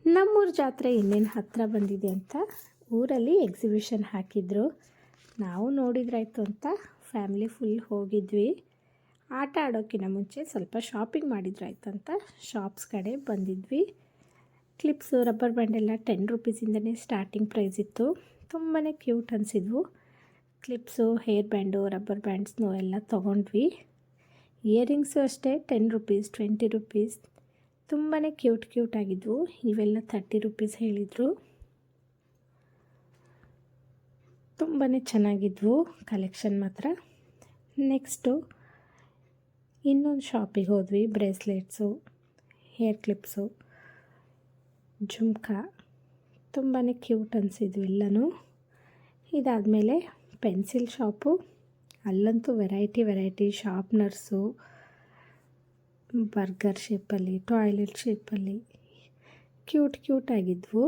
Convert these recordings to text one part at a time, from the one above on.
ನಮ್ಮೂರ ಜಾತ್ರೆ ಇನ್ನೇನು ಹತ್ತಿರ ಬಂದಿದೆ ಅಂತ ಊರಲ್ಲಿ ಎಕ್ಸಿಬಿಷನ್ ಹಾಕಿದ್ರು. ನಾವು ನೋಡಿದ್ರಾಯ್ತು ಅಂತ ಫ್ಯಾಮಿಲಿ ಫುಲ್ ಹೋಗಿದ್ವಿ. ಆಟ ಆಡೋಕ್ಕಿಂತ ಮುಂಚೆ ಸ್ವಲ್ಪ ಶಾಪಿಂಗ್ ಮಾಡಿದ್ರಾಯ್ತು ಅಂತ ಶಾಪ್ಸ್ ಕಡೆ ಬಂದಿದ್ವಿ. ಕ್ಲಿಪ್ಸು, ರಬ್ಬರ್ ಬ್ಯಾಂಡ್ ಎಲ್ಲ 10 ರುಪೀಸಿಂದನೇ ಸ್ಟಾರ್ಟಿಂಗ್ ಪ್ರೈಸ್ ಇತ್ತು. ತುಂಬಾ ಕ್ಯೂಟ್ ಅನಿಸಿದ್ವು. ಕ್ಲಿಪ್ಸು, ಹೇರ್ ಬ್ಯಾಂಡು, ರಬ್ಬರ್ ಬ್ಯಾಂಡ್ಸ್ನು ಎಲ್ಲ ತೊಗೊಂಡ್ವಿ. ಇಯರಿಂಗ್ಸು ಅಷ್ಟೇ 10 ರುಪೀಸ್, 20 ರುಪೀಸ್, ತುಂಬಾ ಕ್ಯೂಟ್ ಆಗಿದ್ವು. ಇವೆಲ್ಲ 30 ರುಪೀಸ್ ಹೇಳಿದರು. ತುಂಬಾ ಚೆನ್ನಾಗಿದ್ವು ಕಲೆಕ್ಷನ್ ಮಾತ್ರ. ನೆಕ್ಸ್ಟು ಇನ್ನೊಂದು ಶಾಪಿಗೆ ಹೋದ್ವಿ. ಬ್ರೇಸ್ಲೆಟ್ಸು, ಹೇರ್ ಕ್ಲಿಪ್ಸು, ಜುಮ್ಕಾ ತುಂಬಾ ಕ್ಯೂಟ್ ಅನಿಸಿದ್ವು ಎಲ್ಲನೂ. ಇದಾದಮೇಲೆ ಪೆನ್ಸಿಲ್ ಶಾಪು. ಅಲ್ಲಂತೂ ವೆರೈಟಿ ಶಾರ್ಪ್ನರ್ಸು, ಬರ್ಗರ್ ಶೇಪಲ್ಲಿ, ಟಾಯ್ಲೆಟ್ ಶೇಪಲ್ಲಿ ಕ್ಯೂಟ್ ಆಗಿದ್ವು.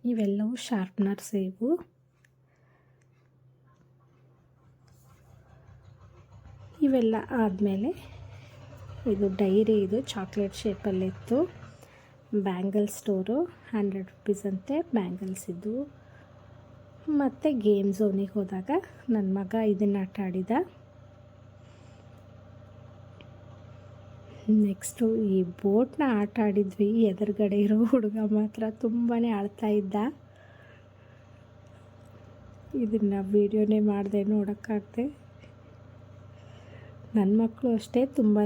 ಇವೆಲ್ಲವೂ ಶಾರ್ಪ್ನರ್ಸ್ ಇವು. ಇವೆಲ್ಲ ಆದಮೇಲೆ ಇದು ಡೈರಿ, ಇದು ಚಾಕ್ಲೇಟ್ ಶೇಪಲ್ಲಿತ್ತು. ಬ್ಯಾಂಗಲ್ ಸ್ಟೋರು, 100 ರುಪೀಸ್ ಅಂತೆ ಬ್ಯಾಂಗಲ್ಸ್ ಇದ್ವು. ಮತ್ತು ಗೇಮ್ ಝೋನಿಗೆ ಹೋದಾಗ ನನ್ನ ಮಗ ಇದನ್ನು ಆಟ ಆಡಿದ. ನೆಕ್ಸ್ಟು ಈ ಬೋಟ್ನ ಆಟ ಆಡಿದ್ವಿ. ಎದುರುಗಡೆ ಇರೋ ಹುಡುಗ ಮಾತ್ರ ತುಂಬಾ ಅಳ್ತಾ ಇದ್ದ. ಇದನ್ನು ವೀಡಿಯೋನೇ ಮಾಡಿದೆ, ನೋಡೋಕ್ಕಾಗದೆ. ನನ್ನ ಮಕ್ಕಳು ಅಷ್ಟೇ ತುಂಬಾ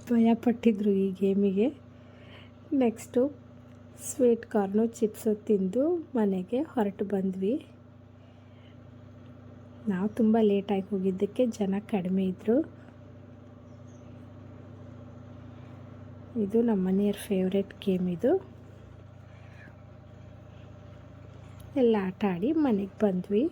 ಭಯಪಟ್ಟಿದ್ರು ಈ ಗೇಮಿಗೆ. ನೆಕ್ಸ್ಟು ಸ್ವೀಟ್ ಕಾರ್ನು, ಚಿಪ್ಸು ತಿಂದು ಮನೆಗೆ ಹೊರಟು ಬಂದ್ವಿ. ನಾವು ತುಂಬ ಲೇಟಾಗಿ ಹೋಗಿದ್ದಕ್ಕೆ ಜನ ಕಡಿಮೆ ಇದ್ದರು. ಇದು ನಮ್ಮ ಮನೆಯವ್ರ ಫೇವ್ರೆಟ್ ಗೇಮ್. ಇದು ಎಲ್ಲ ಆಟ ಆಡಿ ಮನೆಗೆ ಬಂದ್ವಿ.